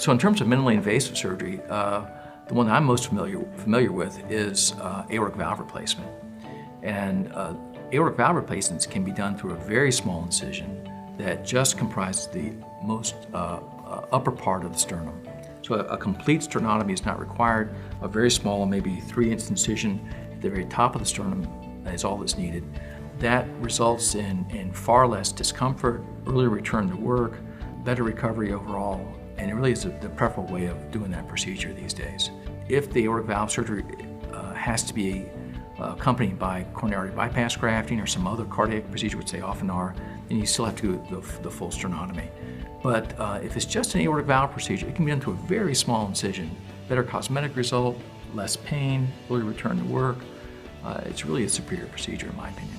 So in terms of minimally invasive surgery, the one that I'm most familiar with is aortic valve replacement. And aortic valve replacements can be done through a very small incision that just comprises the most upper part of the sternum. So a complete sternotomy is not required. A very small, maybe 3-inch incision at the very top of the sternum is all that's needed. That results in far less discomfort, earlier return to work, better recovery overall, and it really is the preferable way of doing that procedure these days. If the aortic valve surgery has to be accompanied by coronary bypass grafting or some other cardiac procedure, which they often are, then you still have to do the full sternotomy. But if it's just an aortic valve procedure, it can be done through a very small incision. Better cosmetic result, less pain, early return to work. It's really a superior procedure in my opinion.